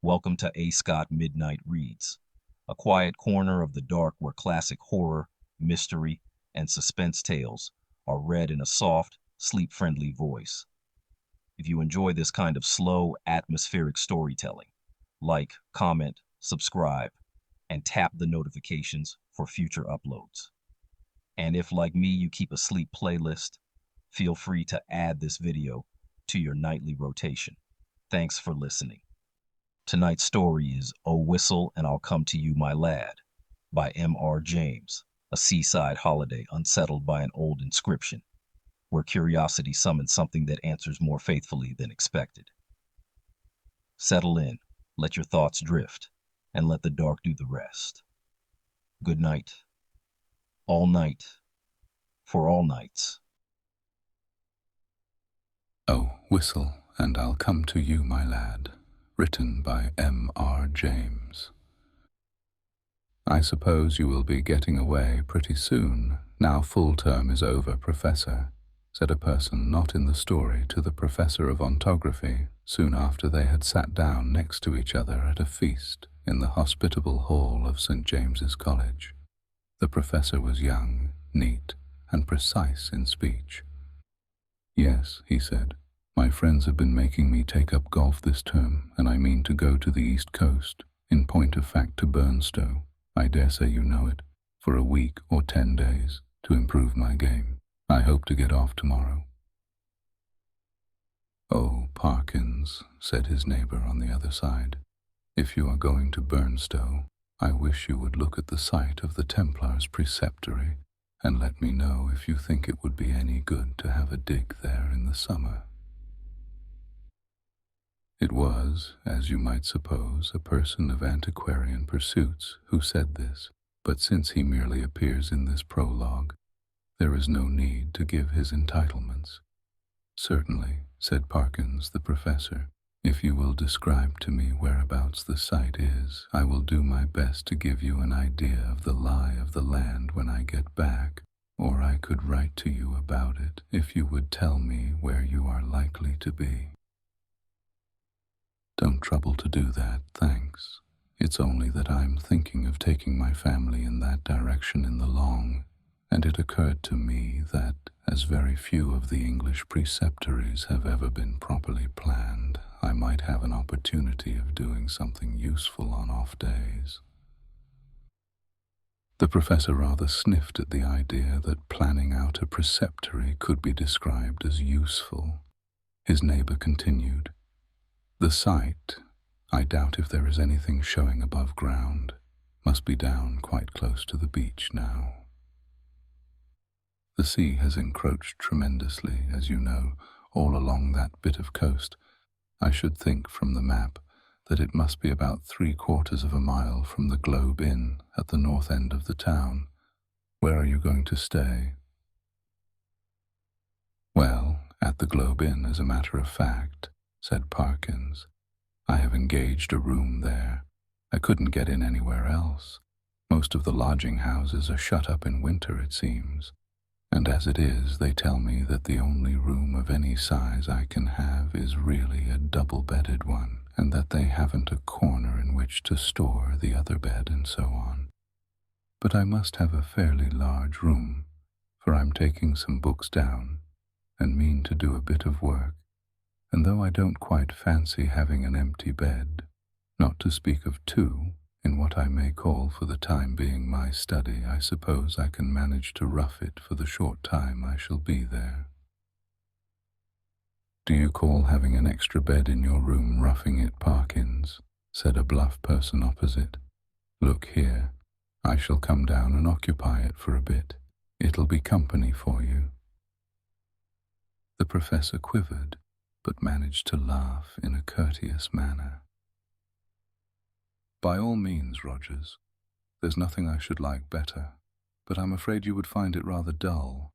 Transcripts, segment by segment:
Welcome to A. Scott Midnight Reads, a quiet corner of the dark where classic horror, mystery, and suspense tales are read in a soft, sleep-friendly voice. If you enjoy this kind of slow, atmospheric storytelling, like, comment, subscribe, and tap the notifications for future uploads. And if, like me, you keep a sleep playlist, feel free to add this video to your nightly rotation. Thanks for listening. Tonight's story is "Oh Whistle and I'll Come to You, My Lad" by M.R. James, a seaside holiday unsettled by an old inscription, where curiosity summons something that answers more faithfully than expected. Settle in, let your thoughts drift, and let the dark do the rest. Good night. All night. For all nights. Oh, Whistle, and I'll Come to You, My Lad, written by M.R. James. I suppose you will be getting away pretty soon, now full term is over, Professor, said a person not in the story to the Professor of Ontography soon after they had sat down next to each other at a feast in the hospitable hall of St. James's College. The Professor was young, neat, and precise in speech. "Yes," he said, "my friends have been making me take up golf this term, and I mean to go to the East Coast, in point of fact to Burnstow, I dare say you know it, for a week or 10 days, to improve my game. I hope to get off tomorrow." "Oh, Parkins," said his neighbor on the other side, "if you are going to Burnstow, I wish you would look at the site of the Templars' preceptory, and let me know if you think it would be any good to have a dig there in the summer." It was, as you might suppose, a person of antiquarian pursuits who said this, but since he merely appears in this prologue, there is no need to give his entitlements. "Certainly," said Parkins the Professor, "if you will describe to me whereabouts the site is, I will do my best to give you an idea of the lie of the land when I get back, or I could write to you about it if you would tell me where you are likely to be." "Don't trouble to do that, thanks. It's only that I'm thinking of taking my family in that direction in the long, and it occurred to me that, as very few of the English preceptories have ever been properly planned, I might have an opportunity of doing something useful on off days." The Professor rather sniffed at the idea that planning out a preceptory could be described as useful. His neighbor continued, "The site, I doubt if there is anything showing above ground, must be down quite close to the beach now. The sea has encroached tremendously, as you know, all along that bit of coast. I should think from the map that it must be about 3/4 of a mile from the Globe Inn at the north end of the town. Where are you going to stay?" "Well, at the Globe Inn, as a matter of fact," said Parkins. "I have engaged a room there. I couldn't get in anywhere else. Most of the lodging houses are shut up in winter, it seems. And as it is, they tell me that the only room of any size I can have is really a double-bedded one, and that they haven't a corner in which to store the other bed and so on. But I must have a fairly large room, for I'm taking some books down, and mean to do a bit of work, and though I don't quite fancy having an empty bed, not to speak of two, in what I may call for the time being my study, I suppose I can manage to rough it for the short time I shall be there." "Do you call having an extra bed in your room roughing it, Parkins?" said a bluff person opposite. "Look here, I shall come down and occupy it for a bit. It'll be company for you." The Professor quivered, but managed to laugh in a courteous manner. "By all means, Rogers. There's nothing I should like better, but I'm afraid you would find it rather dull.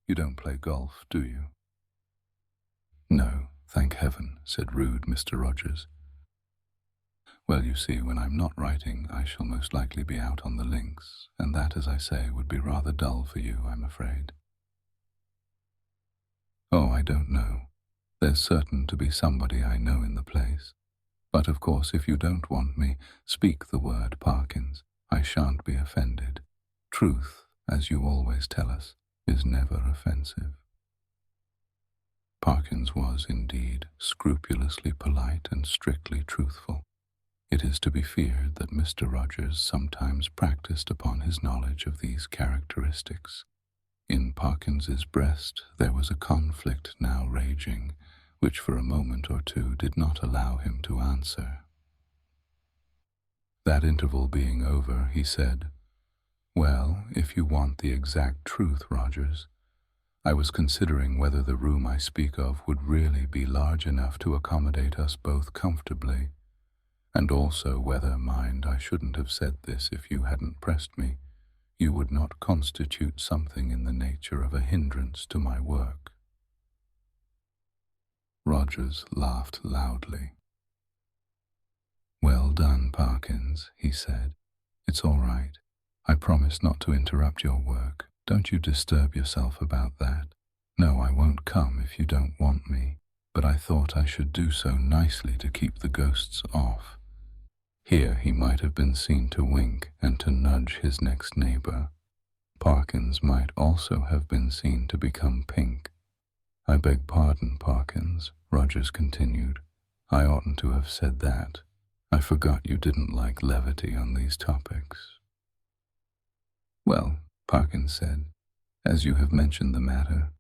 You don't play golf, do you?" "No, thank heaven," said rude Mr. Rogers. "Well, you see, when I'm not writing, I shall most likely be out on the links, and that, as I say, would be rather dull for you, I'm afraid." "Oh, I don't know. There's certain to be somebody I know in the place. But of course, if you don't want me, speak the word, Parkins. I shan't be offended. Truth, as you always tell us, is never offensive. Parkins was, indeed, scrupulously polite and strictly truthful. It is to be feared that Mr. Rogers sometimes practiced upon his knowledge of these characteristics. In Parkins's breast there was a conflict now raging, which for a moment or two did not allow him to answer. That interval being over, he said, "Well, if you want the exact truth, Rogers, I was considering whether the room I speak of would really be large enough to accommodate us both comfortably, and also whether, mind, I shouldn't have said this if you hadn't pressed me, you would not constitute something in the nature of a hindrance to my work." Rogers laughed loudly. "Well done, Parkins," he said. "It's all right. I promise not to interrupt your work. Don't you disturb yourself about that. No, I won't come if you don't want me, but I thought I should do so nicely to keep the ghosts off." Here he might have been seen to wink and to nudge his next neighbor. Parkins might also have been seen to become pink. "I beg pardon, Parkins," Rogers continued. "I oughtn't to have said that. I forgot you didn't like levity on these topics." "Well," Parkins said, "as you have mentioned the matter,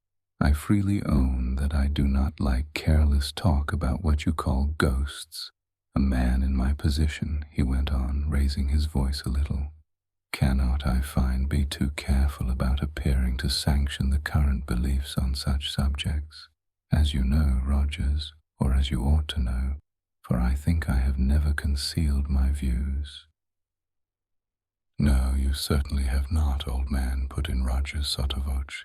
I freely own that I do not like careless talk about what you call ghosts. A man in my position," he went on, raising his voice a little, "cannot, I find, be too careful about appearing to sanction the current beliefs on such subjects, as you know, Rogers, or as you ought to know, for I think I have never concealed my views." "No, you certainly have not, old man," put in Rogers sotto voce.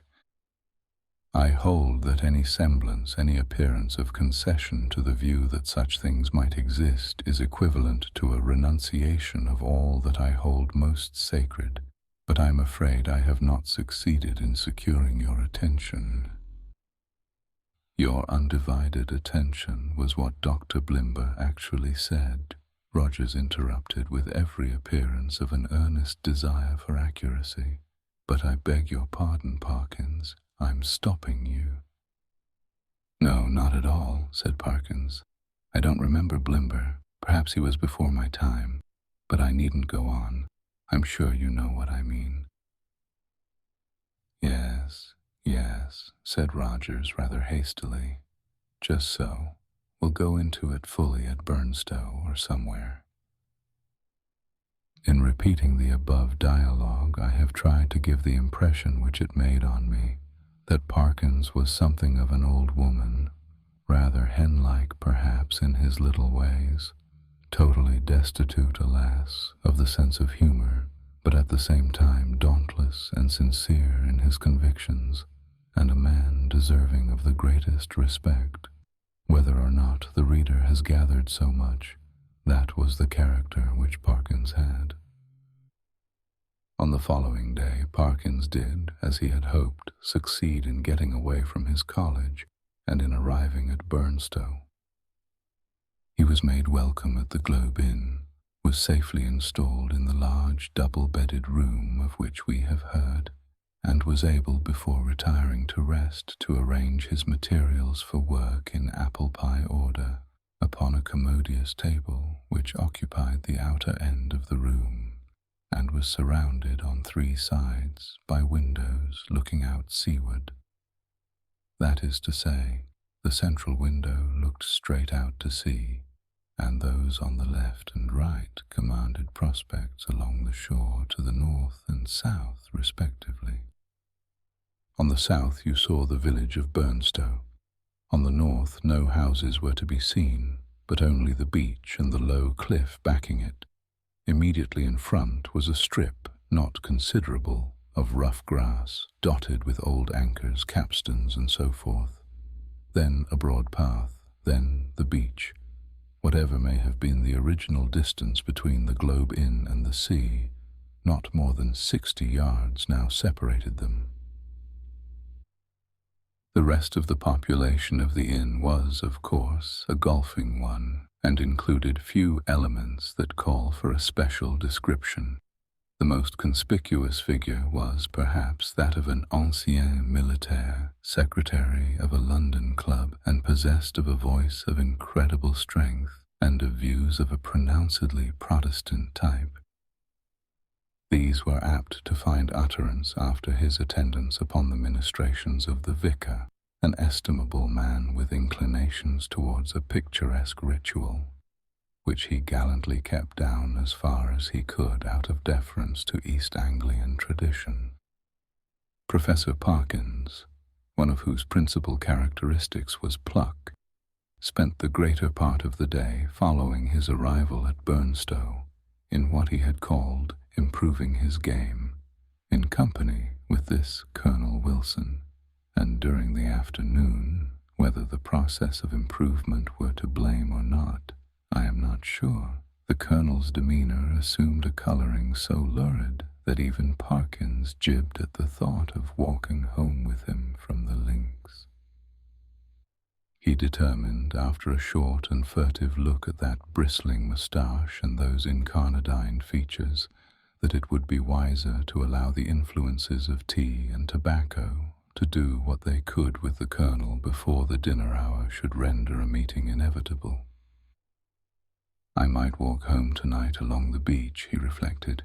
"I hold that any semblance, any appearance of concession to the view that such things might exist is equivalent to a renunciation of all that I hold most sacred, but I'm afraid I have not succeeded in securing your attention." "Your undivided attention" was what Dr. Blimber actually said, Rogers interrupted with every appearance of an earnest desire for accuracy. "But I beg your pardon, Parkins, I'm stopping you." "No, not at all," said Parkins. "I don't remember Blimber. Perhaps he was before my time. But I needn't go on. I'm sure you know what I mean." Yes, said Rogers rather hastily. "Just so. We'll go into it fully at Burnstow or somewhere." In repeating the above dialogue, I have tried to give the impression which it made on me, that Parkins was something of an old woman, rather hen-like perhaps in his little ways, totally destitute, alas, of the sense of humor, but at the same time dauntless and sincere in his convictions, and a man deserving of the greatest respect. Whether or not the reader has gathered so much, that was the character which Parkins had. On the following day, Parkins did, as he had hoped, succeed in getting away from his college and in arriving at Burnstow. He was made welcome at the Globe Inn, was safely installed in the large double-bedded room of which we have heard, and was able before retiring to rest to arrange his materials for work in apple pie order upon a commodious table which occupied the outer end of the room, and was surrounded on 3 sides by windows looking out seaward. That is to say, the central window looked straight out to sea, and those on the left and right commanded prospects along the shore to the north and south respectively. On the south you saw the village of Burnstow. On the north no houses were to be seen, but only the beach and the low cliff backing it. Immediately in front was a strip, not considerable, of rough grass, dotted with old anchors, capstans, and so forth. Then a broad path, then the beach. Whatever may have been the original distance between the Globe Inn and the sea, not more than 60 yards now separated them. The rest of the population of the inn was, of course, a golfing one, and included few elements that call for a special description. The most conspicuous figure was perhaps that of an ancien militaire, secretary of a London club, and possessed of a voice of incredible strength and of views of a pronouncedly Protestant type. These were apt to find utterance after his attendance upon the ministrations of the vicar, an estimable man with inclinations towards a picturesque ritual, which he gallantly kept down as far as he could out of deference to East Anglian tradition. Professor Parkins, one of whose principal characteristics was pluck, spent the greater part of the day following his arrival at Burnstow in what he had called improving his game, in company with this Colonel Wilson, and during the afternoon, whether the process of improvement were to blame or not, I am not sure. The Colonel's demeanor assumed a coloring so lurid that even Parkins jibbed at the thought of walking home with him from the links. He determined, after a short and furtive look at that bristling moustache and those incarnadine features, that it would be wiser to allow the influences of tea and tobacco to do what they could with the Colonel before the dinner hour should render a meeting inevitable. I might walk home tonight along the beach, he reflected.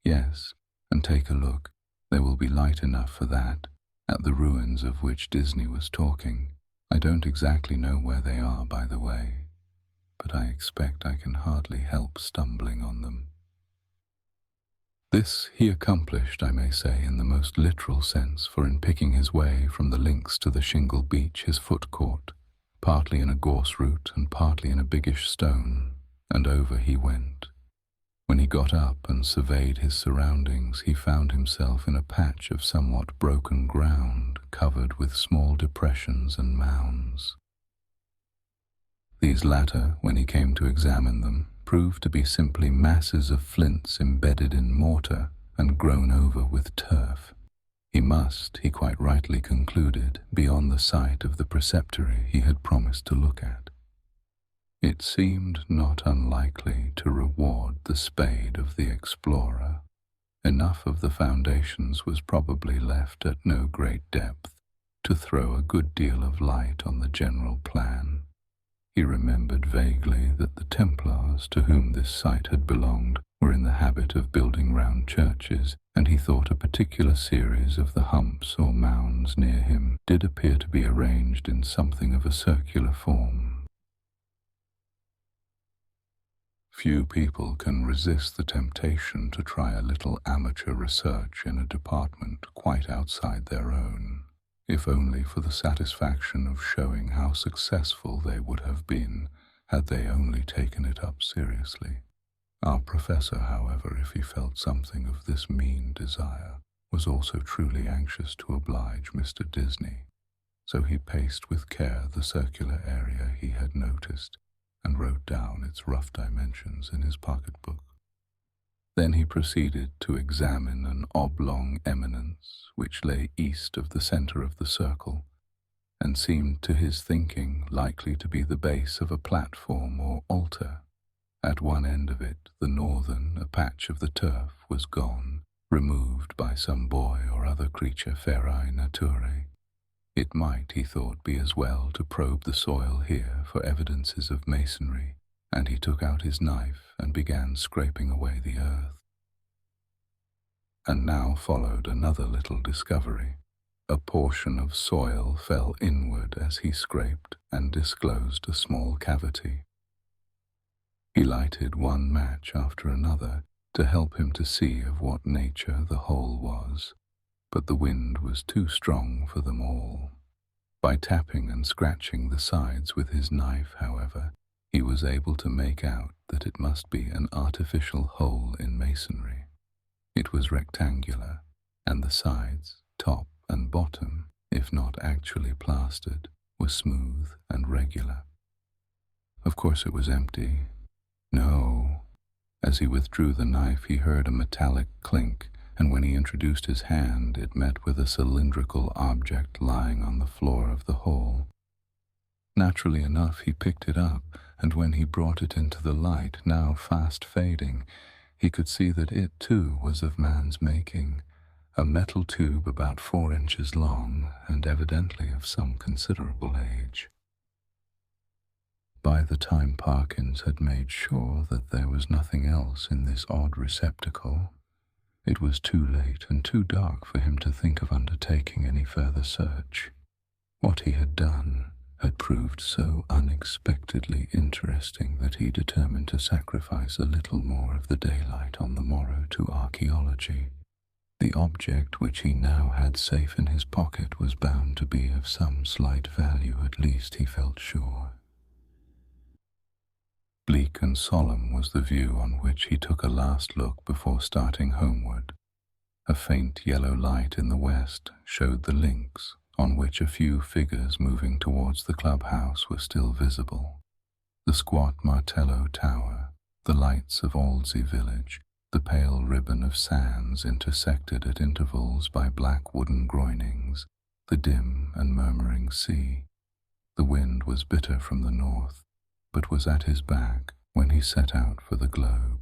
Yes, and take a look. There will be light enough for that, at the ruins of which Disney was talking. I don't exactly know where they are, by the way, but I expect I can hardly help stumbling on them. This he accomplished, I may say, in the most literal sense, for in picking his way from the links to the shingle beach his foot caught, partly in a gorse root and partly in a biggish stone, and over he went. When he got up and surveyed his surroundings, he found himself in a patch of somewhat broken ground, covered with small depressions and mounds. These latter, when he came to examine them, proved to be simply masses of flints embedded in mortar and grown over with turf. He must, he quite rightly concluded, be on the site of the preceptory he had promised to look at. It seemed not unlikely to reward the spade of the explorer. Enough of the foundations was probably left at no great depth to throw a good deal of light on the general plan. He remembered vaguely that the Templars to whom this site had belonged were in the habit of building round churches, and he thought a particular series of the humps or mounds near him did appear to be arranged in something of a circular form. Few people can resist the temptation to try a little amateur research in a department quite outside their own, if only for the satisfaction of showing how successful they would have been had they only taken it up seriously. Our professor, however, if he felt something of this mean desire, was also truly anxious to oblige Mr. Disney, so he paced with care the circular area he had noticed, and wrote down its rough dimensions in his pocketbook. Then he proceeded to examine an oblong eminence which lay east of the center of the circle, and seemed to his thinking likely to be the base of a platform or altar. At one end of it, the northern, a patch of the turf, was gone, removed by some boy or other creature ferae naturae. It might, he thought, be as well to probe the soil here for evidences of masonry, and he took out his knife and began scraping away the earth. And now followed another little discovery. A portion of soil fell inward as he scraped and disclosed a small cavity. He lighted one match after another to help him to see of what nature the hole was, but the wind was too strong for them all. By tapping and scratching the sides with his knife, however, he was able to make out that it must be an artificial hole in masonry. It was rectangular, and the sides, top and bottom, if not actually plastered, were smooth and regular. Of course it was empty. No. As he withdrew the knife, he heard a metallic clink, and when he introduced his hand, it met with a cylindrical object lying on the floor of the hole. Naturally enough, he picked it up, and when he brought it into the light, now fast fading, he could see that it, too, was of man's making, a metal tube about 4 inches long, and evidently of some considerable age. By the time Parkins had made sure that there was nothing else in this odd receptacle, it was too late and too dark for him to think of undertaking any further search. What he had done had proved so unexpectedly interesting that he determined to sacrifice a little more of the daylight on the morrow to archaeology. The object which he now had safe in his pocket was bound to be of some slight value, at least he felt sure. Bleak and solemn was the view on which he took a last look before starting homeward. A faint yellow light in the west showed the links on which a few figures moving towards the clubhouse were still visible. The squat Martello Tower, the lights of Aldsie village, the pale ribbon of sands intersected at intervals by black wooden groinings, the dim and murmuring sea. The wind was bitter from the north, but was at his back when he set out for the globe.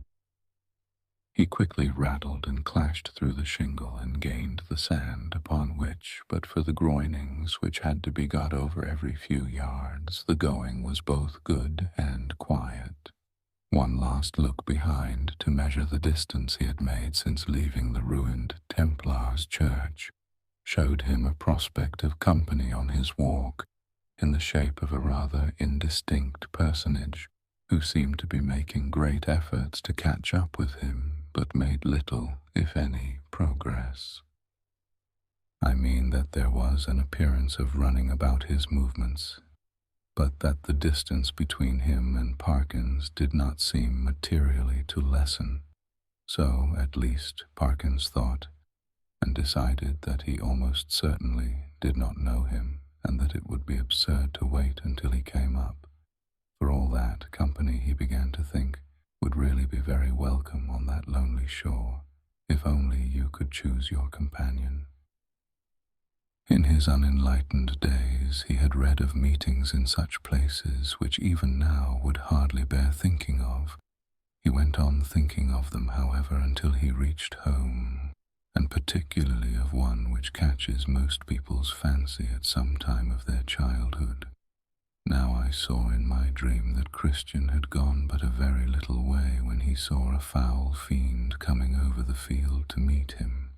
He quickly rattled and clashed through the shingle and gained the sand, upon which, but for the groinings which had to be got over every few yards, the going was both good and quiet. One last look behind to measure the distance he had made since leaving the ruined Templars' church showed him a prospect of company on his walk, in the shape of a rather indistinct personage who seemed to be making great efforts to catch up with him, but made little, if any, progress. I mean that there was an appearance of running about his movements, but that the distance between him and Parkins did not seem materially to lessen. So, at least, Parkins thought, and decided that he almost certainly did not know him, and that it would be absurd to wait until he came up. For all that, company, he began to think, would really be very welcome on that lonely shore, if only you could choose your companion. In his unenlightened days, he had read of meetings in such places which even now would hardly bear thinking of. He went on thinking of them, however, until he reached home, and particularly of one which catches most people's fancy at some time of their childhood. Now I saw in my dream that Christian had gone but a very little way when he saw a foul fiend coming over the field to meet him.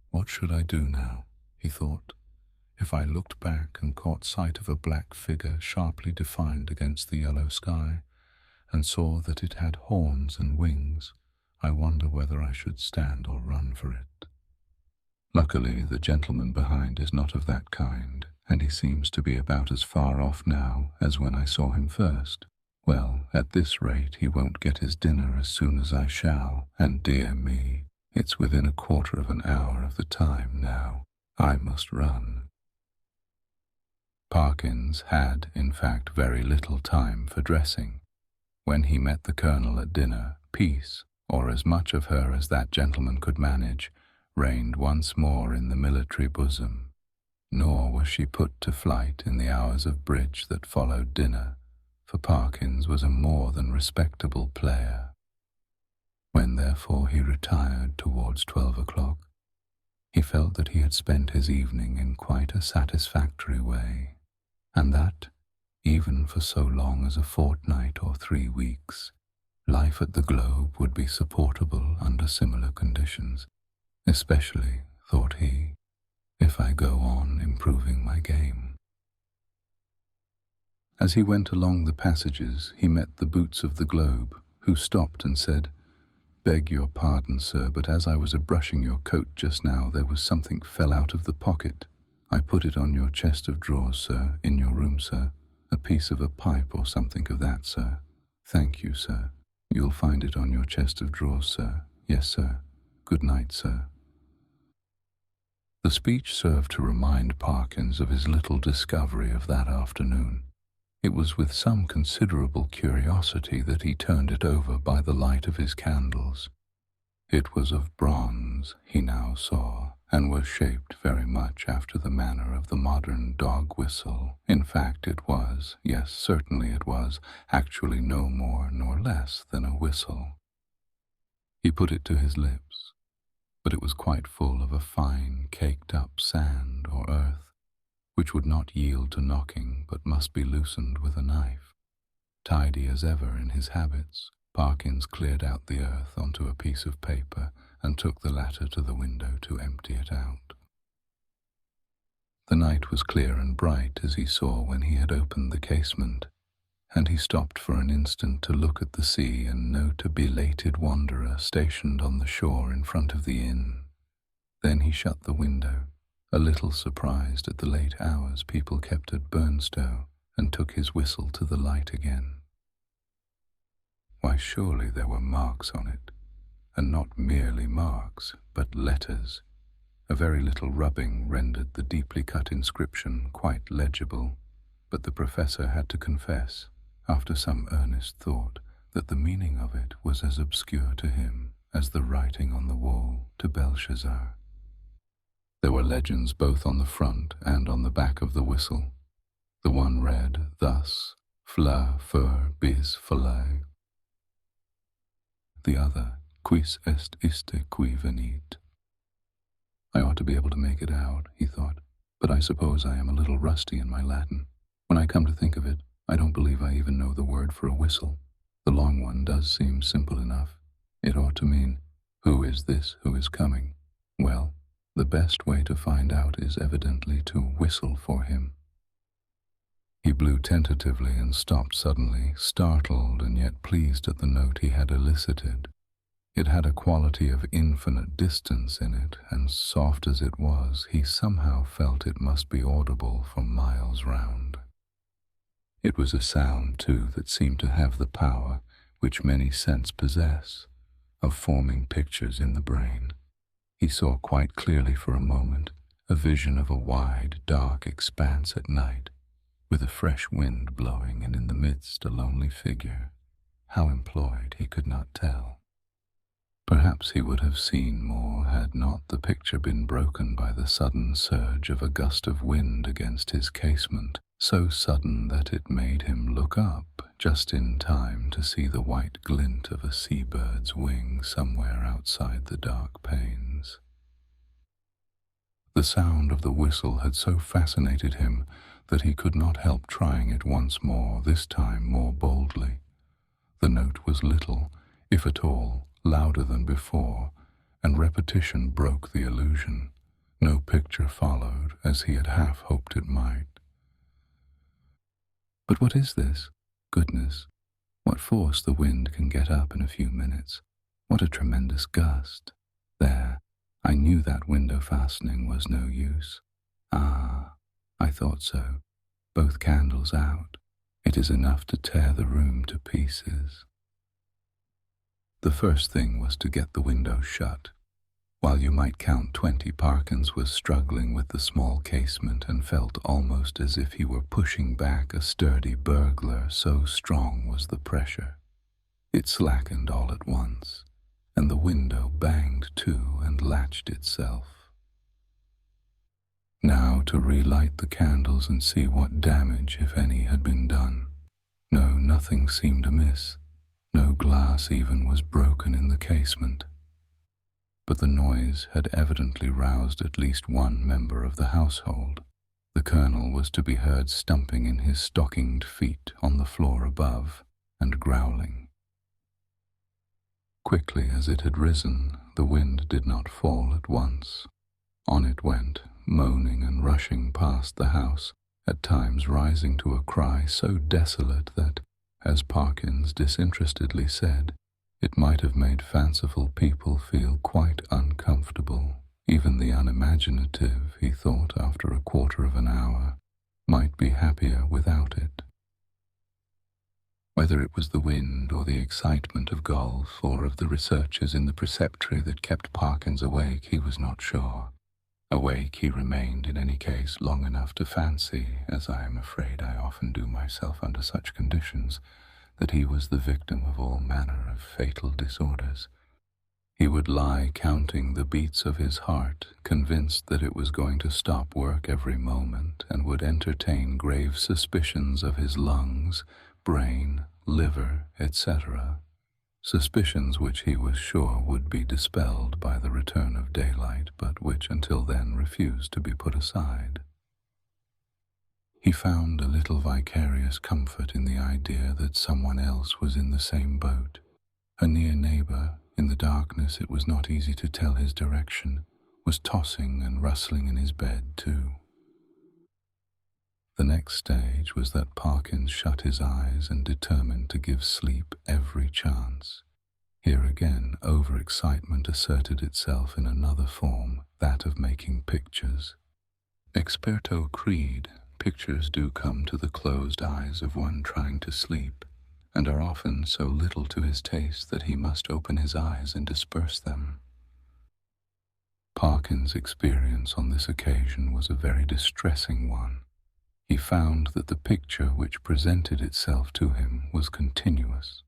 What should I do now, he thought, if I looked back and caught sight of a black figure sharply defined against the yellow sky, and saw that it had horns and wings? I wonder whether I should stand or run for it. Luckily, the gentleman behind is not of that kind, and he seems to be about as far off now as when I saw him first. Well, at this rate he won't get his dinner as soon as I shall, and dear me, it's within a quarter of an hour of the time now. I must run. Parkins had, in fact, very little time for dressing. When he met the Colonel at dinner, peace, or as much of her as that gentleman could manage, reigned once more in the military bosom. Nor was she put to flight in the hours of bridge that followed dinner, for Parkins was a more than respectable player. When therefore he retired towards 12 o'clock, he felt that he had spent his evening in quite a satisfactory way, and that, even for so long as a fortnight or 3 weeks, life at the Globe would be supportable under similar conditions, especially, thought he, if I go on improving my game. As he went along the passages, he met the boots of the Globe, who stopped and said, "Beg your pardon, sir, but as I was a-brushing your coat just now, there was something fell out of the pocket. I put it on your chest of drawers, sir, in your room, sir. A piece of a pipe or something of that, sir. Thank you, sir. You'll find it on your chest of drawers, sir. Yes, sir. Good night, sir." The speech served to remind Parkins of his little discovery of that afternoon. It was with some considerable curiosity that he turned it over by the light of his candles. It was of bronze, he now saw, and was shaped very much after the manner of the modern dog whistle. In fact, it was, yes, certainly it was, actually no more nor less than a whistle. He put it to his lips, but it was quite full of a fine, caked-up sand or earth, which would not yield to knocking but must be loosened with a knife. Tidy as ever in his habits, Parkins cleared out the earth onto a piece of paper and took the latter to the window to empty it out. The night was clear and bright as he saw when he had opened the casement, and he stopped for an instant to look at the sea and note a belated wanderer stationed on the shore in front of the inn. Then he shut the window, a little surprised at the late hours people kept at Burnstow, and took his whistle to the light again. Why, surely there were marks on it, and not merely marks, but letters. A very little rubbing rendered the deeply cut inscription quite legible, but the professor had to confess, after some earnest thought, that the meaning of it was as obscure to him as the writing on the wall to Belshazzar. There were legends both on the front and on the back of the whistle. The one read thus, Fla fur bis falae. The other, Quis est iste qui venit. I ought to be able to make it out, he thought, but I suppose I am a little rusty in my Latin. When I come to think of it, I don't believe I even know the word for a whistle. The long one does seem simple enough. It ought to mean, who is this who is coming? Well, the best way to find out is evidently to whistle for him. He blew tentatively and stopped suddenly, startled and yet pleased at the note he had elicited. It had a quality of infinite distance in it, and soft as it was, he somehow felt it must be audible for miles round. It was a sound, too, that seemed to have the power, which many scents possess, of forming pictures in the brain. He saw quite clearly for a moment a vision of a wide, dark expanse at night, with a fresh wind blowing, and in the midst a lonely figure. How employed he could not tell. Perhaps he would have seen more had not the picture been broken by the sudden surge of a gust of wind against his casement, so sudden that it made him look up just in time to see the white glint of a seabird's wing somewhere outside the dark panes. The sound of the whistle had so fascinated him that he could not help trying it once more, this time more boldly. The note was little, if at all, louder than before, and repetition broke the illusion. No picture followed, as he had half hoped it might. But what is this? Goodness, what force the wind can get up in a few minutes. What a tremendous gust. There, I knew that window fastening was no use. Ah, I thought so. Both candles out. It is enough to tear the room to pieces. The first thing was to get the window shut. While you might count 20, Parkins was struggling with the small casement and felt almost as if he were pushing back a sturdy burglar, so strong was the pressure. It slackened all at once, and the window banged to and latched itself. Now to relight the candles and see what damage, if any, had been done. No, nothing seemed amiss. No glass even was broken in the casement. But the noise had evidently roused at least one member of the household. The colonel was to be heard stumping in his stockinged feet on the floor above and growling. Quickly as it had risen, the wind did not fall at once. On it went, moaning and rushing past the house, at times rising to a cry so desolate that, as Parkins disinterestedly said, it might have made fanciful people feel quite uncomfortable. Even the unimaginative, he thought after a quarter of an hour, might be happier without it. Whether it was the wind or the excitement of golf or of the researches in the preceptory that kept Parkins awake, he was not sure. Awake he remained in any case long enough to fancy, as I am afraid I often do myself under such conditions, that he was the victim of all manner of fatal disorders. He would lie counting the beats of his heart, convinced that it was going to stop work every moment, and would entertain grave suspicions of his lungs, brain, liver, etc. Suspicions which he was sure would be dispelled by the return of daylight, but which until then refused to be put aside. He found a little vicarious comfort in the idea that someone else was in the same boat. A near neighbor, in the darkness it was not easy to tell his direction, was tossing and rustling in his bed too. The next stage was that Parkins shut his eyes and determined to give sleep every chance. Here again overexcitement asserted itself in another form, that of making pictures. Experto creed, pictures do come to the closed eyes of one trying to sleep, and are often so little to his taste that he must open his eyes and disperse them. Parkins' experience on this occasion was a very distressing one. He found that the picture which presented itself to him was continuous.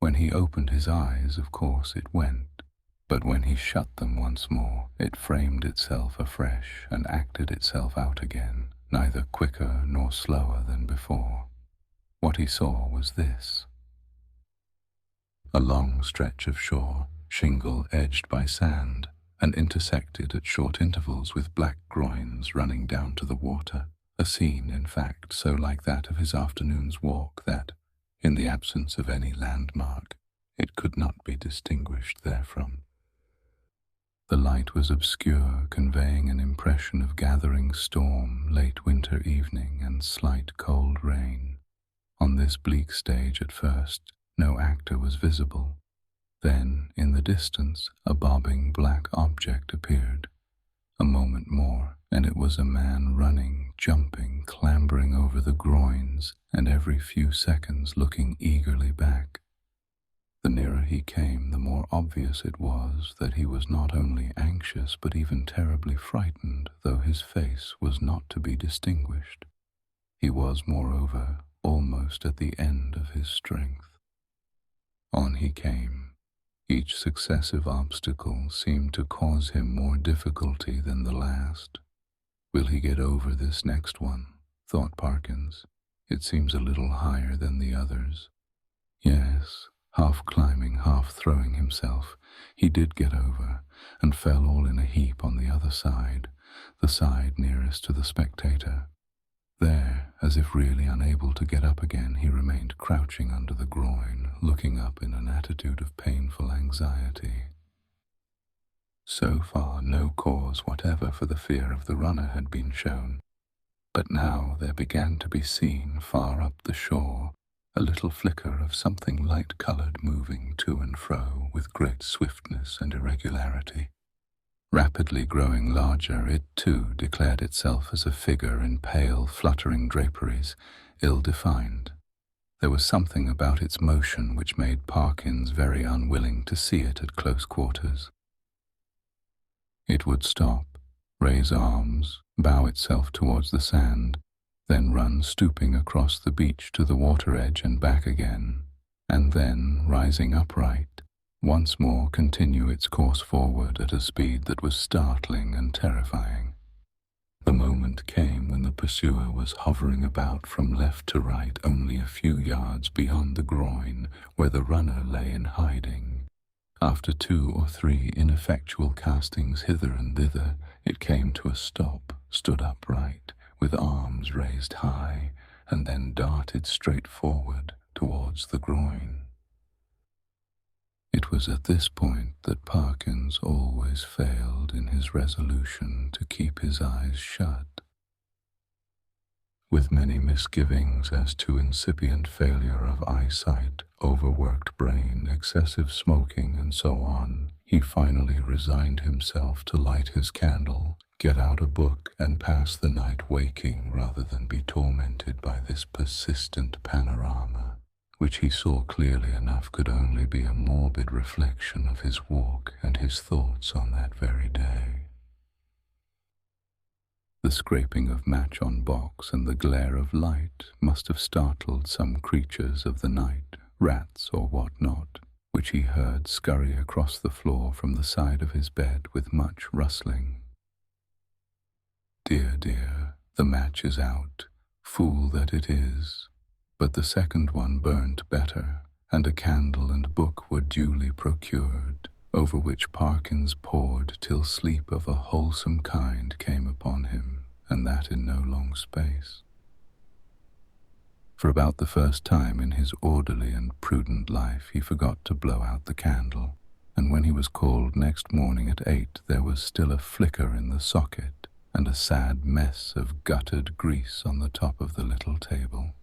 When he opened his eyes, of course, it went, but when he shut them once more, it framed itself afresh and acted itself out again, neither quicker nor slower than before. What he saw was this: a long stretch of shore, shingle edged by sand, and intersected at short intervals with black groins running down to the water. A scene, in fact, so like that of his afternoon's walk that, in the absence of any landmark, it could not be distinguished therefrom. The light was obscure, conveying an impression of gathering storm, late winter evening, and slight cold rain. On this bleak stage at first, no actor was visible. Then, in the distance, a bobbing black object appeared. A moment more, and it was a man running, jumping, clambering over the groins, and every few seconds looking eagerly back. The nearer he came, the more obvious it was that he was not only anxious but even terribly frightened, though his face was not to be distinguished. He was, moreover, almost at the end of his strength. On he came. Each successive obstacle seemed to cause him more difficulty than the last. Will he get over this next one? Thought Parkins. It seems a little higher than the others. Yes, half climbing, half throwing himself, he did get over, and fell all in a heap on the other side, the side nearest to the spectator. There, as if really unable to get up again, he remained crouching under the groin, looking up in an attitude of painful anxiety. So far, no cause whatever for the fear of the runner had been shown, but now there began to be seen, far up the shore, a little flicker of something light-colored moving to and fro with great swiftness and irregularity. Rapidly growing larger, it too declared itself as a figure in pale, fluttering draperies, ill-defined. There was something about its motion which made Parkins very unwilling to see it at close quarters. It would stop, raise arms, bow itself towards the sand, then run stooping across the beach to the water edge and back again, and then, rising upright, once more continue its course forward at a speed that was startling and terrifying. The moment came when the pursuer was hovering about from left to right only a few yards beyond the groin where the runner lay in hiding. After 2 or 3 ineffectual castings hither and thither, it came to a stop, stood upright, with arms raised high, and then darted straight forward towards the groin. It was at this point that Parkins always failed in his resolution to keep his eyes shut. With many misgivings as to incipient failure of eyesight, overworked brain, excessive smoking, and so on, he finally resigned himself to light his candle, get out a book, and pass the night waking rather than be tormented by this persistent panorama, which he saw clearly enough could only be a morbid reflection of his walk and his thoughts on that very day. The scraping of match on box and the glare of light must have startled some creatures of the night, rats or what not, which which he heard scurry across the floor from the side of his bed with much rustling. Dear, dear, the match is out, fool that it is. But the second one burnt better, and a candle and book were duly procured, over which Parkins pored till sleep of a wholesome kind came upon him, and that in no long space. For about the first time in his orderly and prudent life he forgot to blow out the candle, and when he was called next morning at 8 there was still a flicker in the socket and a sad mess of guttered grease on the top of the little table.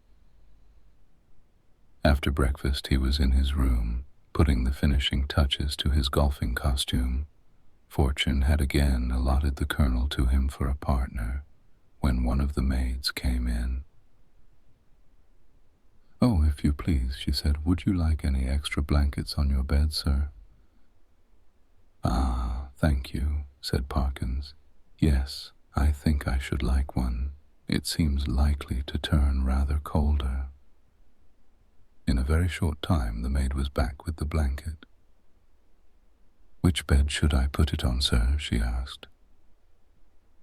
After breakfast he was in his room, putting the finishing touches to his golfing costume. Fortune had again allotted the colonel to him for a partner, when one of the maids came in. "Oh, if you please," she said, "would you like any extra blankets on your bed, sir?" "Ah, thank you," said Parkins. "Yes, I think I should like one. It seems likely to turn rather colder." In a very short time the maid was back with the blanket. "Which bed should I put it on, sir?" she asked.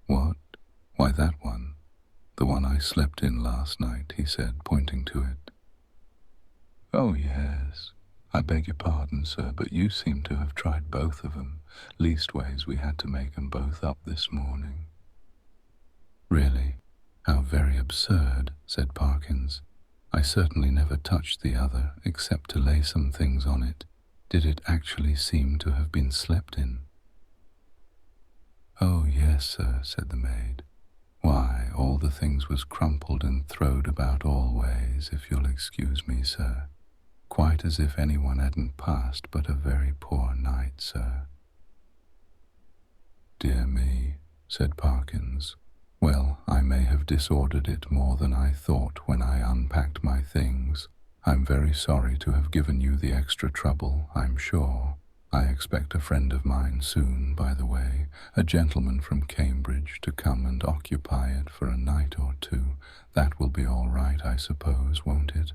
"What? Why, that one. The one I slept in last night," he said, pointing to it. "Oh, yes. I beg your pardon, sir, but you seem to have tried both of 'em. Leastways, we had to make 'em both up this morning." "Really? How very absurd," said Parkins. "I certainly never touched the other, except to lay some things on it. Did it actually seem to have been slept in?" "Oh, yes, sir," said the maid. "Why, all the things was crumpled and throwed about all ways, if you'll excuse me, sir. Quite as if anyone hadn't passed but a very poor night, sir." "Dear me," said Parkins. "Well, I may have disordered it more than I thought when I unpacked my things. I'm very sorry to have given you the extra trouble, I'm sure. I expect a friend of mine soon, by the way, a gentleman from Cambridge, to come and occupy it for a night or two. That will be all right, I suppose, won't it?"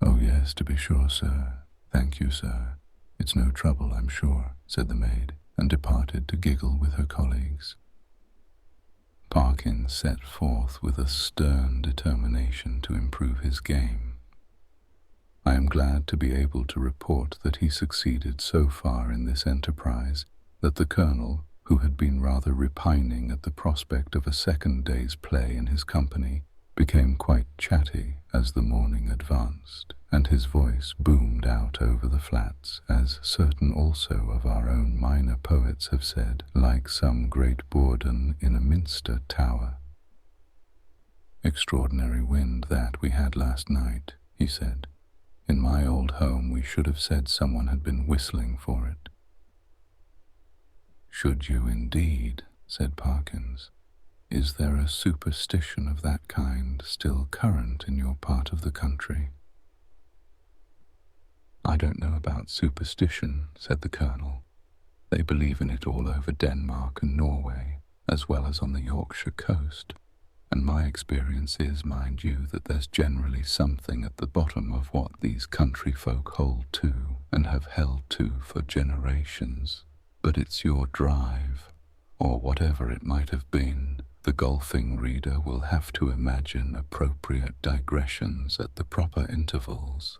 "Oh, yes, to be sure, sir. Thank you, sir. It's no trouble, I'm sure," said the maid, and departed to giggle with her colleagues. Parkins set forth with a stern determination to improve his game. I am glad to be able to report that he succeeded so far in this enterprise that the colonel, who had been rather repining at the prospect of a second day's play in his company, became quite chatty as the morning advanced, and his voice boomed out over the flats, as certain also of our own minor poets have said, like some great bourdon in a minster tower. "Extraordinary wind that we had last night," he said. "In my old home we should have said someone had been whistling for it." "Should you indeed?" said Parkins. "Is there a superstition of that kind still current in your part of the country?" "I don't know about superstition," said the colonel. "They believe in it all over Denmark and Norway, as well as on the Yorkshire coast. And my experience is, mind you, that there's generally something at the bottom of what these country folk hold to and have held to for generations. But it's your drive, or whatever it might have been. The golfing reader will have to imagine appropriate digressions at the proper intervals."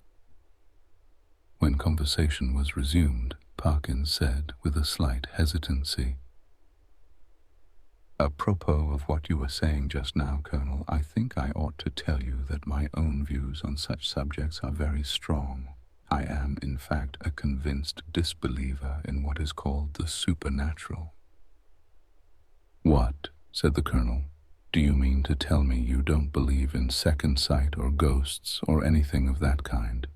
When conversation was resumed, Parkins said, with a slight hesitancy, "Apropos of what you were saying just now, Colonel, I think I ought to tell you that my own views on such subjects are very strong. I am, in fact, a convinced disbeliever in what is called the supernatural." "What?" said the colonel. "Do you mean to tell me you don't believe in second sight or ghosts or anything of that kind?"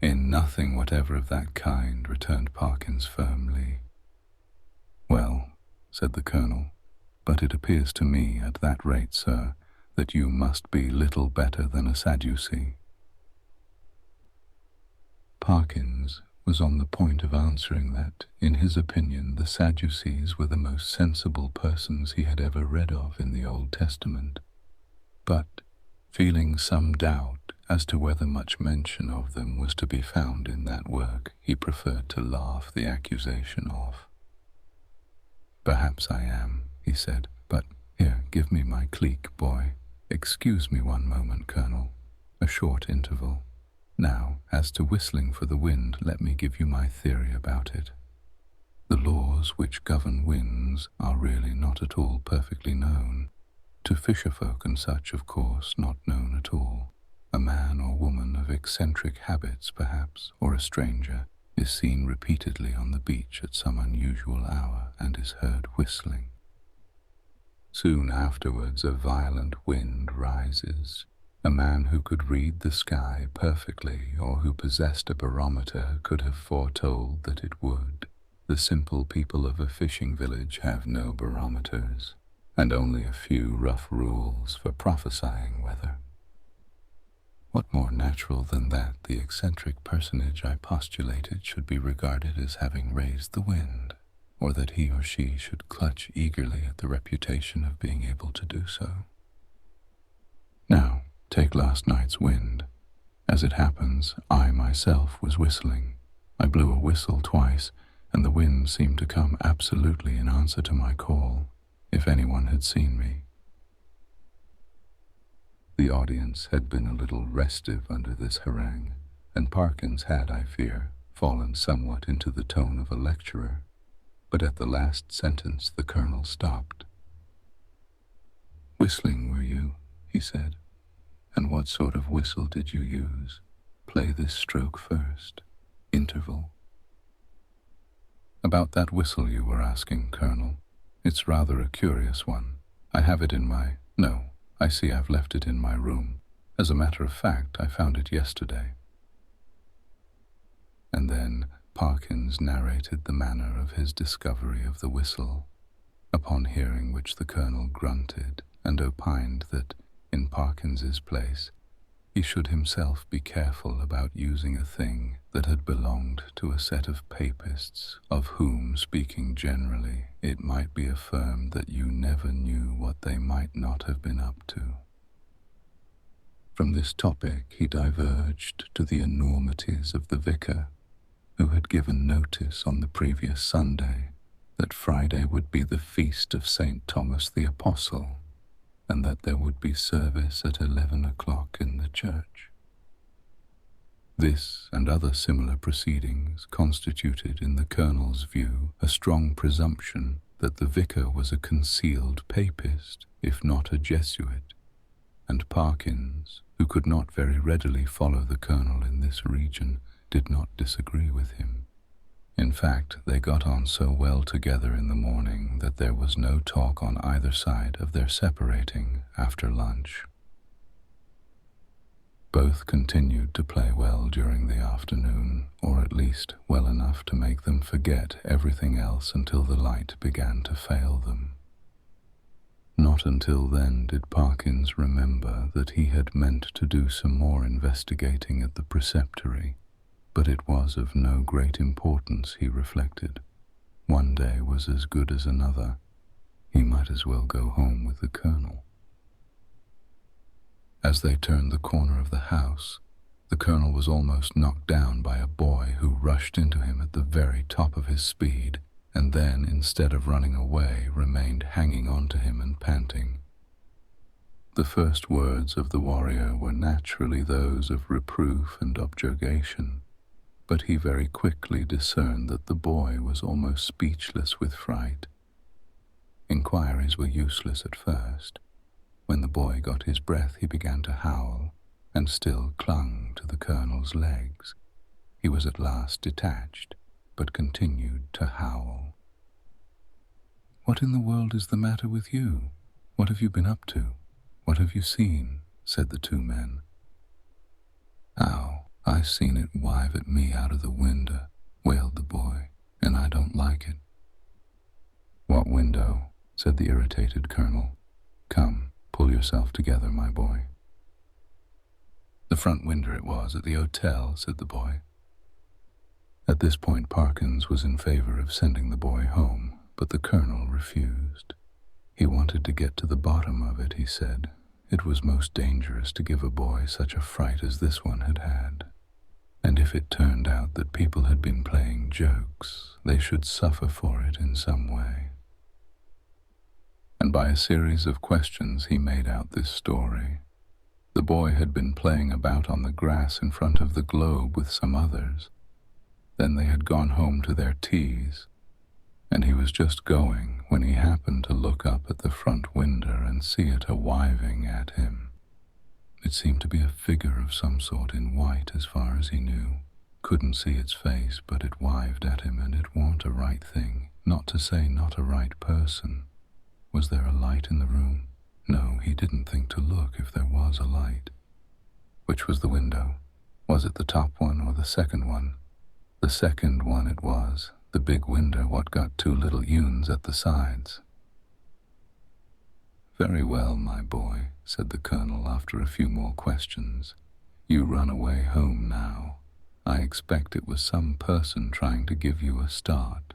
"In nothing whatever of that kind," returned Parkins firmly. "Well," said the colonel, "but it appears to me at that rate, sir, that you must be little better than a Sadducee." Parkins was on the point of answering that, in his opinion, the Sadducees were the most sensible persons he had ever read of in the Old Testament. But, feeling some doubt as to whether much mention of them was to be found in that work, he preferred to laugh the accusation off. "Perhaps I am," he said, "but here, give me my clique, boy. Excuse me one moment, Colonel. A short interval. Now, as to whistling for the wind, let me give you my theory about it. The laws which govern winds are really not at all perfectly known. To fisherfolk and such, of course, not known at all. A man or woman of eccentric habits, perhaps, or a stranger, is seen repeatedly on the beach at some unusual hour and is heard whistling. Soon afterwards a violent wind rises. A man who could read the sky perfectly or who possessed a barometer could have foretold that it would. The simple people of a fishing village have no barometers, and only a few rough rules for prophesying weather. What more natural than that the eccentric personage I postulated should be regarded as having raised the wind, or that he or she should clutch eagerly at the reputation of being able to do so? Now, take last night's wind. As it happens, I myself was whistling. I blew a whistle twice, and the wind seemed to come absolutely in answer to my call, if anyone had seen me. The audience had been a little restive under this harangue, and Parkins had, I fear, fallen somewhat into the tone of a lecturer. But at the last sentence the Colonel stopped. "Whistling, were you?" he said. "And what sort of whistle did you use? Play this stroke first. Interval." "About that whistle you were asking, Colonel. It's rather a curious one. I have it in my... No, I see I've left it in my room. As a matter of fact, I found it yesterday." And then Parkins narrated the manner of his discovery of the whistle, upon hearing which the Colonel grunted and opined that, in Parkins's place, he should himself be careful about using a thing that had belonged to a set of papists, of whom, speaking generally, it might be affirmed that you never knew what they might not have been up to. From this topic he diverged to the enormities of the vicar, who had given notice on the previous Sunday that Friday would be the feast of St. Thomas the Apostle, and that there would be service at 11 o'clock in the church. This and other similar proceedings constituted, in the Colonel's view, a strong presumption that the vicar was a concealed papist, if not a Jesuit, and Parkins, who could not very readily follow the Colonel in this region, did not disagree with him. In fact, they got on so well together in the morning that there was no talk on either side of their separating after lunch. Both continued to play well during the afternoon, or at least well enough to make them forget everything else until the light began to fail them. Not until then did Parkins remember that he had meant to do some more investigating at the preceptory, but it was of no great importance, he reflected. One day was as good as another. He might as well go home with the Colonel. As they turned the corner of the house, the Colonel was almost knocked down by a boy who rushed into him at the very top of his speed, and then, instead of running away, remained hanging on to him and panting. The first words of the warrior were naturally those of reproof and objurgation, but he very quickly discerned that the boy was almost speechless with fright. Inquiries were useless at first. When the boy got his breath, he began to howl, and still clung to the Colonel's legs. He was at last detached, but continued to howl. "What in the world is the matter with you? What have you been up to? What have you seen?" said the two men. "Ow, I seen it wive at me out of the window," wailed the boy, "and I don't like it." "What window?" said the irritated Colonel. "Come, pull yourself together, my boy." "The front window it was at the hotel," said the boy. At this point Parkins was in favor of sending the boy home, but the Colonel refused. He wanted to get to the bottom of it, he said, It was most dangerous to give a boy such a fright as this one had had. And if it turned out that people had been playing jokes, they should suffer for it in some way. And by a series of questions he made out this story. The boy had been playing about on the grass in front of the globe with some others. Then they had gone home to their teas, and he was just going when he happened to look up at the front window and see it a-wiving at him. It seemed to be a figure of some sort in white as far as he knew. Couldn't see its face, but it wived at him, and it warn't a right thing, not to say not a right person. Was there a light in the room? No, he didn't think to look if there was a light. Which was the window? Was it the top one or the second one? The second one it was, the big window what got two little unes at the sides. "Very well, my boy," said the colonel after a few more questions. "You run away home now. I expect it was some person trying to give you a start.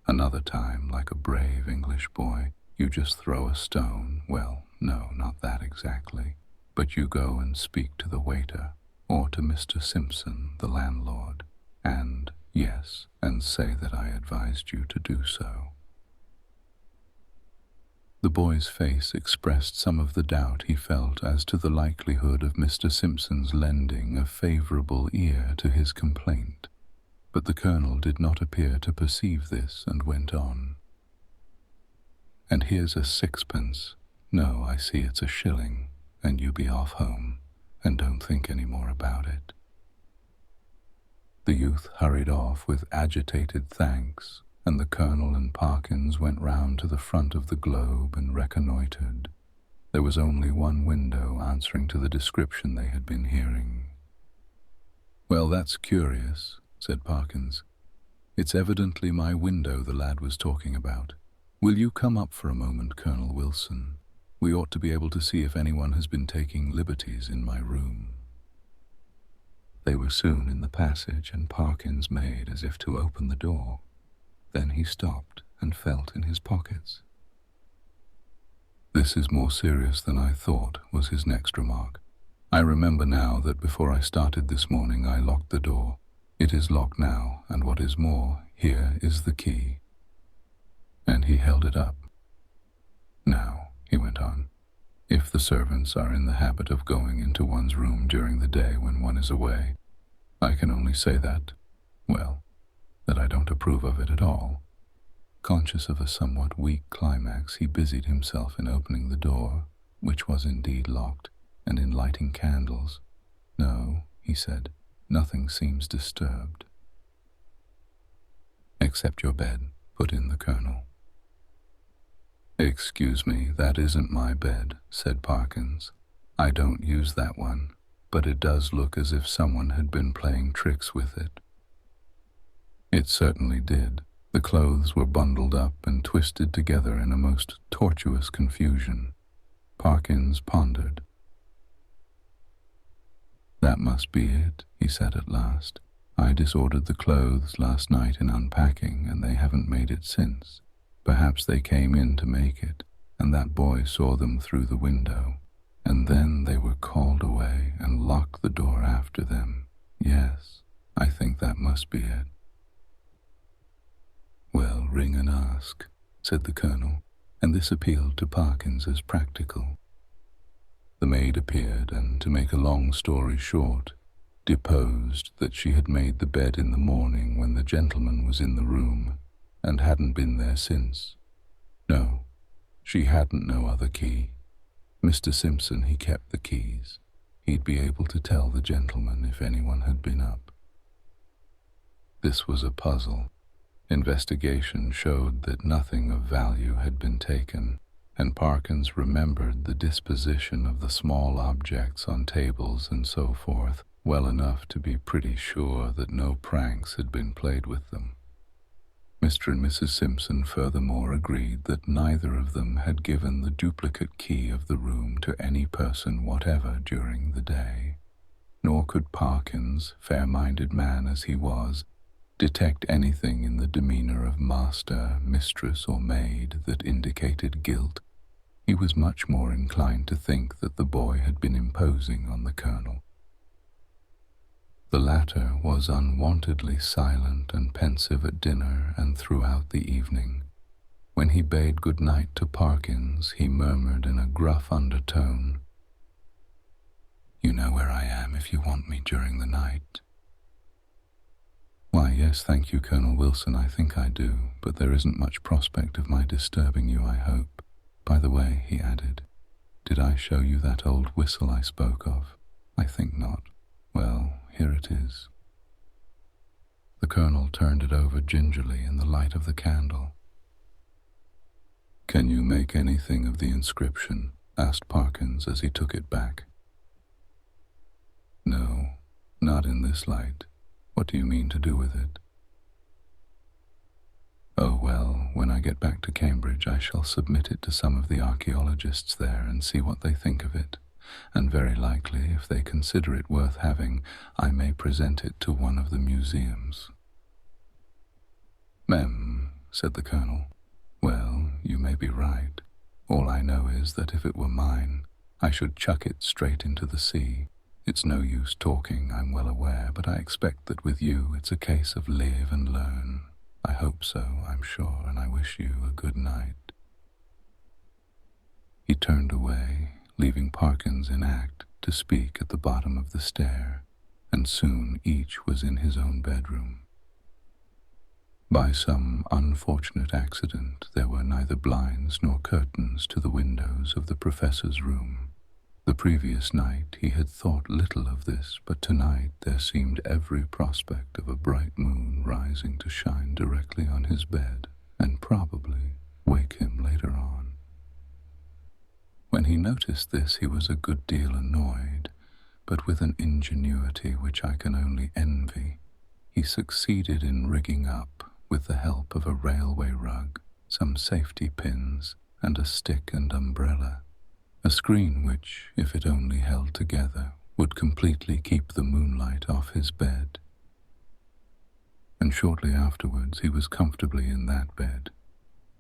Another time, like a brave English boy, you just throw a stone. Well, no, not that exactly. But you go and speak to the waiter, or to Mr. Simpson, the landlord, and, yes, and say that I advised you to do so." The boy's face expressed some of the doubt he felt as to the likelihood of Mr. Simpson's lending a favorable ear to his complaint, but the colonel did not appear to perceive this and went on. "And here's a sixpence. No, I see it's a shilling, and you be off home, and don't think any more about it." The youth hurried off with agitated thanks, and the colonel and Parkins went round to the front of the globe and reconnoitered. There was only one window answering to the description they had been hearing. "Well, that's curious," said Parkins. "It's evidently my window the lad was talking about. Will you come up for a moment, Colonel Wilson? We ought to be able to see if anyone has been taking liberties in my room." They were soon in the passage, and Parkins made as if to open the door. Then he stopped and felt in his pockets. "This is more serious than I thought," was his next remark. "I remember now that before I started this morning I locked the door. It is locked now, and what is more, here is the key." And he held it up. "Now," he went on, "if the servants are in the habit of going into one's room during the day when one is away, I can only say that, well, that I don't approve of it at all." Conscious of a somewhat weak climax, he busied himself in opening the door, which was indeed locked, and in lighting candles. "No," he said, "nothing seems disturbed." "Except your bed," put in the colonel. "Excuse me, that isn't my bed," said Parkins. "I don't use that one, but it does look as if someone had been playing tricks with it." It certainly did. The clothes were bundled up and twisted together in a most tortuous confusion. Parkins pondered. "That must be it," he said at last. "I disordered the clothes last night in unpacking, and they haven't made it since. Perhaps they came in to make it, and that boy saw them through the window, and then they were called away and locked the door after them. Yes, I think that must be it." "Well, ring and ask," said the colonel, and this appealed to Parkins as practical. The maid appeared, and, to make a long story short, deposed that she had made the bed in the morning when the gentleman was in the room, and hadn't been there since. No, she hadn't no other key. Mr. Simpson, he kept the keys. He'd be able to tell the gentleman if anyone had been up. This was a puzzle. Investigation showed that nothing of value had been taken, and Parkins remembered the disposition of the small objects on tables and so forth well enough to be pretty sure that no pranks had been played with them. Mr. and Mrs. Simpson furthermore agreed that neither of them had given the duplicate key of the room to any person whatever during the day, nor could Parkins, fair-minded man as he was, detect anything in the demeanor of master, mistress, or maid that indicated guilt. He was much more inclined to think that the boy had been imposing on the colonel. The latter was unwontedly silent and pensive at dinner and throughout the evening. When he bade good night to Parkins, he murmured in a gruff undertone, "You know where I am if you want me during the night." "Why, yes, thank you, Colonel Wilson, I think I do, but there isn't much prospect of my disturbing you, I hope. By the way," he added, "did I show you that old whistle I spoke of? I think not. Well, here it is." The colonel turned it over gingerly in the light of the candle. "Can you make anything of the inscription?" asked Parkins as he took it back. "No, not in this light. What do you mean to do with it?" "Oh, well, when I get back to Cambridge I shall submit it to some of the archaeologists there and see what they think of it, and very likely, if they consider it worth having, I may present it to one of the museums." "Mem," said the colonel. "Well, you may be right. All I know is that if it were mine, I should chuck it straight into the sea. It's no use talking, I'm well aware, but I expect that with you it's a case of live and learn. I hope so, I'm sure, and I wish you a good night." He turned away, leaving Parkins in act to speak at the bottom of the stair, and soon each was in his own bedroom. By some unfortunate accident, there were neither blinds nor curtains to the windows of the professor's room. The previous night he had thought little of this, but tonight there seemed every prospect of a bright moon rising to shine directly on his bed and probably wake him later on. When he noticed this, he was a good deal annoyed, but with an ingenuity which I can only envy, he succeeded in rigging up, with the help of a railway rug, some safety pins, and a stick and umbrella, a screen which, if it only held together, would completely keep the moonlight off his bed. And shortly afterwards he was comfortably in that bed.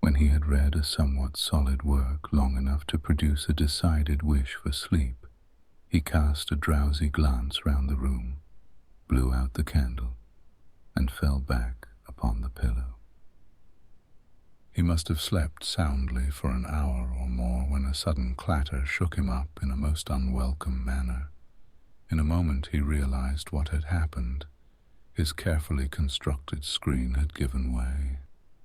When he had read a somewhat solid work long enough to produce a decided wish for sleep, he cast a drowsy glance round the room, blew out the candle, and fell back upon the pillow. He must have slept soundly for an hour or more when a sudden clatter shook him up in a most unwelcome manner. In a moment he realized what had happened. His carefully constructed screen had given way,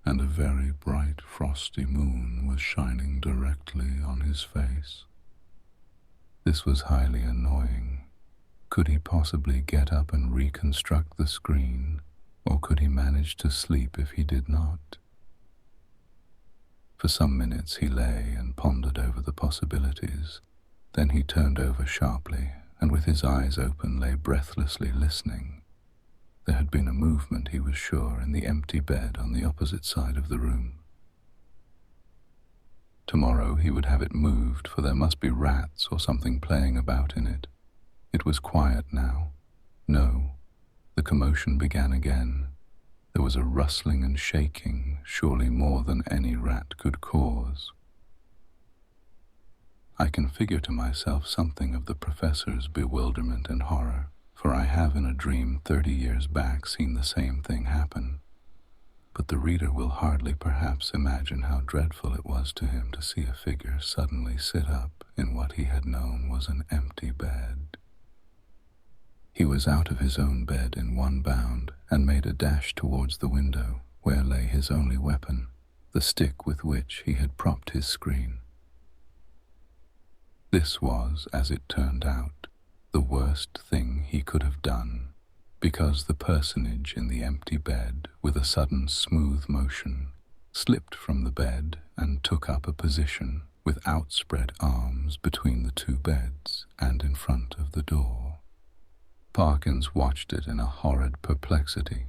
and a very bright frosty moon was shining directly on his face. This was highly annoying. Could he possibly get up and reconstruct the screen, or could he manage to sleep if he did not? For some minutes he lay and pondered over the possibilities. Then he turned over sharply, and with his eyes open lay breathlessly listening. There had been a movement, he was sure, in the empty bed on the opposite side of the room. Tomorrow he would have it moved, for there must be rats or something playing about in it. It was quiet now. No, the commotion began again. There was a rustling and shaking, surely more than any rat could cause. I can figure to myself something of the professor's bewilderment and horror, for I have in a dream 30 years back seen the same thing happen. But the reader will hardly perhaps imagine how dreadful it was to him to see a figure suddenly sit up in what he had known was an empty bed. He was out of his own bed in one bound and made a dash towards the window, where lay his only weapon, the stick with which he had propped his screen. This was, as it turned out, the worst thing he could have done, because the personage in the empty bed, with a sudden smooth motion, slipped from the bed and took up a position with outspread arms between the two beds and in front of the door. Parkins watched it in a horrid perplexity.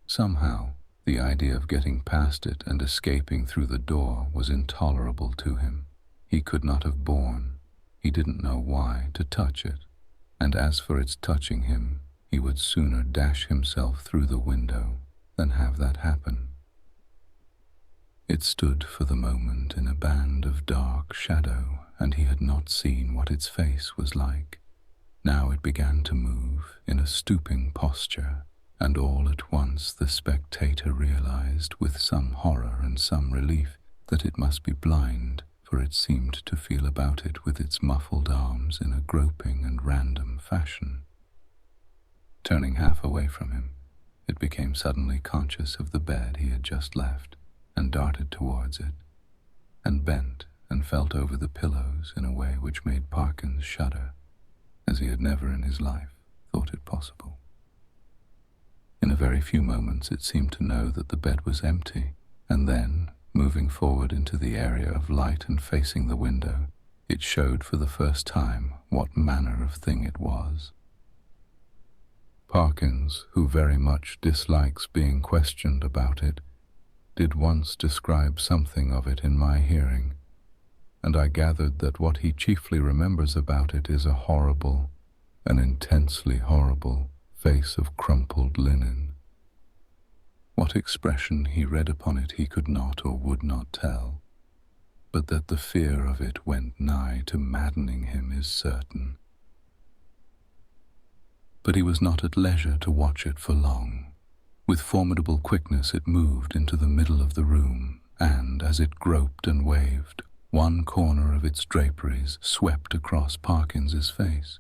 Somehow, the idea of getting past it and escaping through the door was intolerable to him. He could not have borne, he didn't know why, to touch it, and as for its touching him, he would sooner dash himself through the window than have that happen. It stood for the moment in a band of dark shadow, and he had not seen what its face was like. Now it began to move in a stooping posture, and all at once the spectator realized, with some horror and some relief, that it must be blind, for it seemed to feel about it with its muffled arms in a groping and random fashion. Turning half away from him, it became suddenly conscious of the bed he had just left, and darted towards it, and bent and felt over the pillows in a way which made Parkins shudder, as he had never in his life thought it possible. In a very few moments it seemed to know that the bed was empty, and then, moving forward into the area of light and facing the window, it showed for the first time what manner of thing it was. Parkins, who very much dislikes being questioned about it, did once describe something of it in my hearing, and I gathered that what he chiefly remembers about it is a horrible, an intensely horrible, face of crumpled linen. What expression he read upon it he could not or would not tell, but that the fear of it went nigh to maddening him is certain. But he was not at leisure to watch it for long. With formidable quickness it moved into the middle of the room, and, as it groped and waved, one corner of its draperies swept across Parkins's face.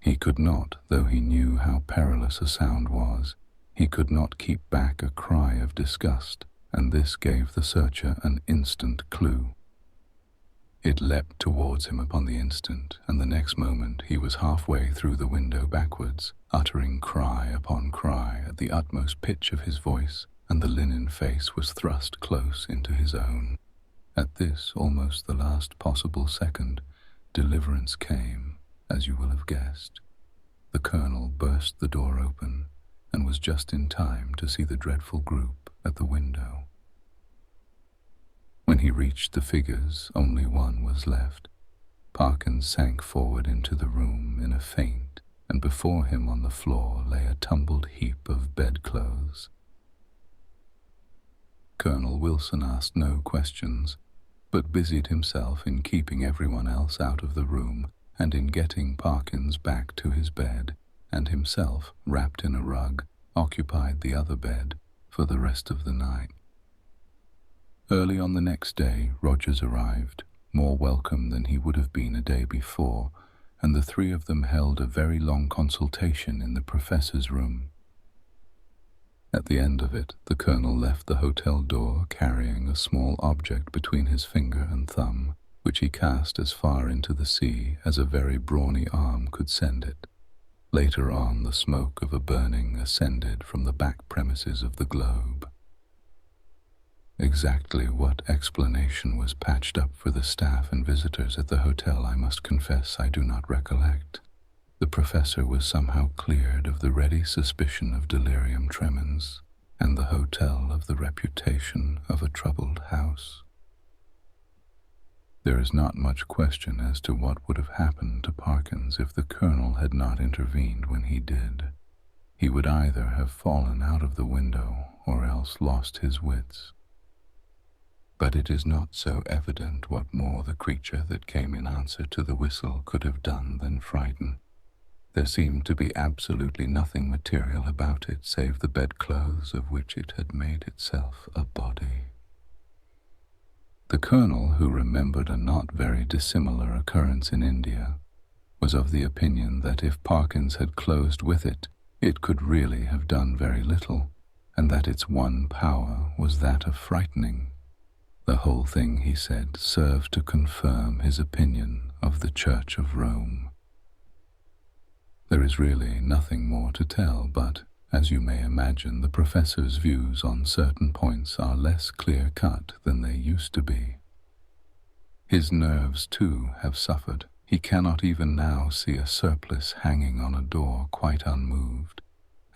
He could not, though he knew how perilous a sound was, he could not keep back a cry of disgust, and this gave the searcher an instant clue. It leapt towards him upon the instant, and the next moment he was halfway through the window backwards, uttering cry upon cry at the utmost pitch of his voice, and the linen face was thrust close into his own. At this, almost the last possible second, deliverance came, as you will have guessed. The colonel burst the door open, and was just in time to see the dreadful group at the window. When he reached the figures, only one was left. Parkins sank forward into the room in a faint, and before him on the floor lay a tumbled heap of bedclothes. Colonel Wilson asked no questions, but busied himself in keeping everyone else out of the room and in getting Parkins back to his bed, and himself, wrapped in a rug, occupied the other bed for the rest of the night. Early on the next day, Rogers arrived, more welcome than he would have been a day before, and the three of them held a very long consultation in the professor's room. At the end of it, the colonel left the hotel door carrying a small object between his finger and thumb, which he cast as far into the sea as a very brawny arm could send it. Later on, the smoke of a burning ascended from the back premises of the Globe. Exactly what explanation was patched up for the staff and visitors at the hotel I must confess I do not recollect. The professor was somehow cleared of the ready suspicion of delirium tremens, and the hotel of the reputation of a troubled house. There is not much question as to what would have happened to Parkins if the colonel had not intervened when he did. He would either have fallen out of the window or else lost his wits. But it is not so evident what more the creature that came in answer to the whistle could have done than frighten. There seemed to be absolutely nothing material about it save the bedclothes of which it had made itself a body. The colonel, who remembered a not very dissimilar occurrence in India, was of the opinion that if Parkins had closed with it, it could really have done very little, and that its one power was that of frightening. The whole thing, he said, served to confirm his opinion of the Church of Rome. There is really nothing more to tell, but, as you may imagine, the professor's views on certain points are less clear-cut than they used to be. His nerves, too, have suffered. He cannot even now see a surplice hanging on a door quite unmoved,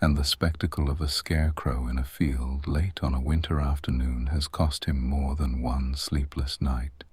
and the spectacle of a scarecrow in a field late on a winter afternoon has cost him more than one sleepless night.